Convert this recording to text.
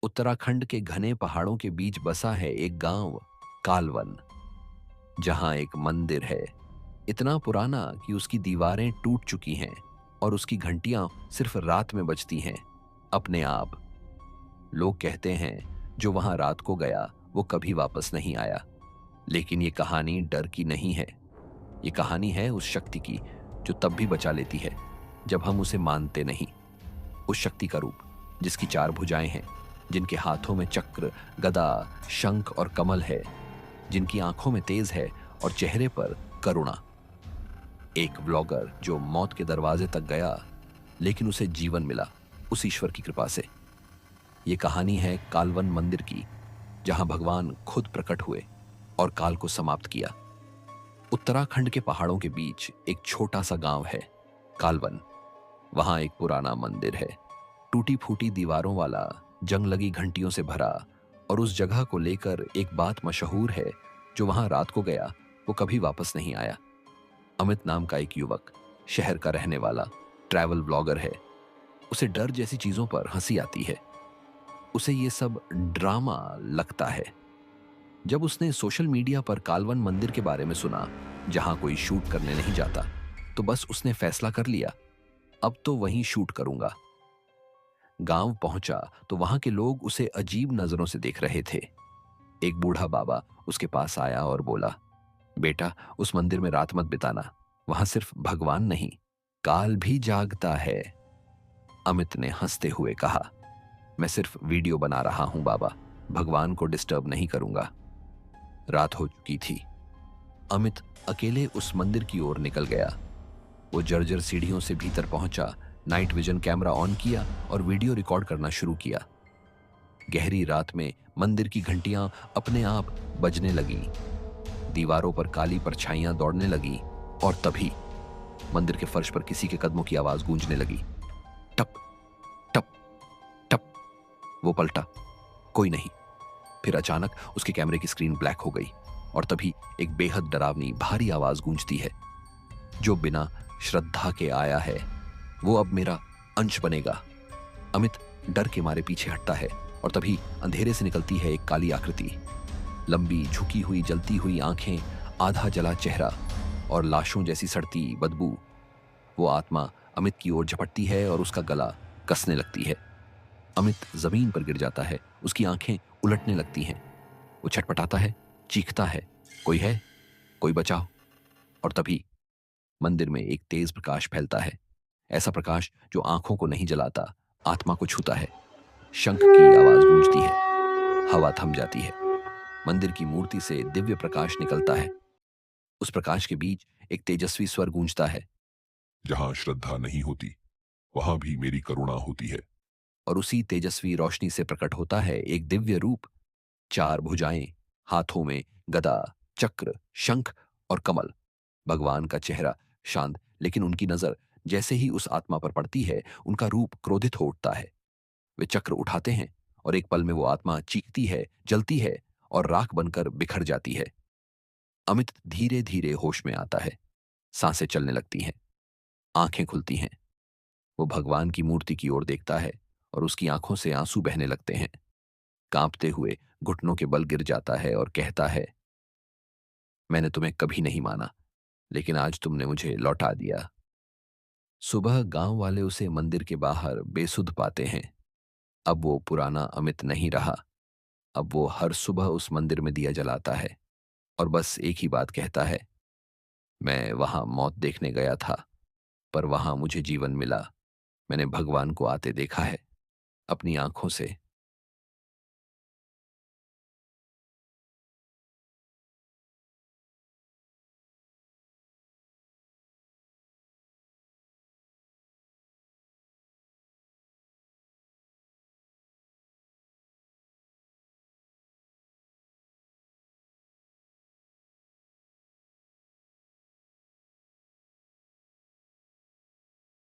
उत्तराखंड के घने पहाड़ों के बीच बसा है एक गांव, कालवन, जहां एक मंदिर है, इतना पुराना कि उसकी दीवारें टूट चुकी हैं और उसकी घंटियां सिर्फ रात में बजती हैं, अपने आप। लोग कहते हैं जो वहां रात को गया वो कभी वापस नहीं आया। लेकिन ये कहानी डर की नहीं है। ये कहानी है उस शक्ति की जो तब भी बचा लेती है जब हम उसे मानते नहीं। उस शक्ति का रूप जिसकी चार भुजाएं हैं, जिनके हाथों में चक्र, गदा, शंख और कमल है, जिनकी आंखों में तेज है और चेहरे पर करुणा। एक ब्लॉगर जो मौत के दरवाजे तक गया लेकिन उसे जीवन मिला उस ईश्वर की कृपा से। ये कहानी है कालवन मंदिर की, जहां भगवान खुद प्रकट हुए और काल को समाप्त किया। उत्तराखंड के पहाड़ों के बीच एक छोटा सा गांव है, कालवन। वहां एक पुराना मंदिर है, टूटी फूटी दीवारों वाला, जंग लगी घंटियों से भरा। और उस जगह को लेकर एक बात मशहूर है, जो वहां रात को गया वो कभी वापस नहीं आया। अमित नाम का एक युवक, शहर का रहने वाला, ट्रैवल ब्लॉगर है। उसे डर जैसी चीजों पर हंसी आती है। उसे ये सब ड्रामा लगता है। जब उसने सोशल मीडिया पर कालवन मंदिर के बारे में सुना, जहां कोई शूट करने नहीं जाता, तो बस उसने फैसला कर लिया, अब तो वहीं शूट करूंगा। गांव पहुंचा तो वहां के लोग उसे अजीब नजरों से देख रहे थे। एक बूढ़ा बाबा उसके पास आया और बोला, बेटा, उस मंदिर में रात मत बिताना। वहां सिर्फ भगवान नहीं, काल भी जागता है। अमित ने हंसते हुए कहा, मैं सिर्फ वीडियो बना रहा हूं बाबा, भगवान को डिस्टर्ब नहीं करूंगा। रात हो चुकी थी। अमित अकेले उस मंदिर की ओर निकल गया। वो जर्जर सीढ़ियों से भीतर पहुंचा, नाइट विजन कैमरा ऑन किया और वीडियो रिकॉर्ड करना शुरू किया। गहरी रात में मंदिर की घंटियां अपने आप बजने लगीं, दीवारों पर काली परछाइयां दौड़ने लगीं और तभी मंदिर के फर्श पर किसी के कदमों की आवाज गूंजने लगी। टप टप टप। वो पलटा, कोई नहीं। फिर अचानक उसके कैमरे की स्क्रीन ब्लैक हो गई और तभी एक बेहद डरावनी भारी आवाज गूंजती है, जो बिना श्रद्धा के आया है वो अब मेरा अंश बनेगा। अमित डर के मारे पीछे हटता है और तभी अंधेरे से निकलती है एक काली आकृति, लंबी झुकी हुई जलती हुई आंखें, आधा जला चेहरा और लाशों जैसी सड़ती बदबू। वो आत्मा अमित की ओर झपटती है और उसका गला कसने लगती है। अमित जमीन पर गिर जाता है, उसकी आंखें उलटने लगती हैं। वो छटपटाता है, चीखता है, कोई है, कोई बचाओ। और तभी मंदिर में एक तेज प्रकाश फैलता है, ऐसा प्रकाश जो आंखों को नहीं जलाता, आत्मा को छूता है। शंख की आवाज गूंजती है, हवा थम जाती है। मंदिर की मूर्ति से दिव्य प्रकाश निकलता है। उस प्रकाश के बीच एक तेजस्वी स्वर गूंजता है, जहां श्रद्धा नहीं होती वहां भी मेरी करुणा होती है। और उसी तेजस्वी रोशनी से प्रकट होता है एक दिव्य रूप, चार भुजाएं, हाथों में गदा, चक्र, शंख और कमल। भगवान का चेहरा शांत, लेकिन उनकी नजर जैसे ही उस आत्मा पर पड़ती है, उनका रूप क्रोधित हो उठता है। वे चक्र उठाते हैं और एक पल में वो आत्मा चीखती है, जलती है और राख बनकर बिखर जाती है। अमित धीरे धीरे होश में आता है, सांसें चलने लगती हैं, आंखें खुलती हैं। वो भगवान की मूर्ति की ओर देखता है और उसकी आंखों से आंसू बहने लगते हैं। कांपते हुए घुटनों के बल गिर जाता है और कहता है, मैंने तुम्हें कभी नहीं माना, लेकिन आज तुमने मुझे लौटा दिया। सुबह गांव वाले उसे मंदिर के बाहर बेसुध पाते हैं। अब वो पुराना अमित नहीं रहा। अब वो हर सुबह उस मंदिर में दिया जलाता है और बस एक ही बात कहता है, मैं वहां मौत देखने गया था, पर वहां मुझे जीवन मिला। मैंने भगवान को आते देखा है, अपनी आंखों से।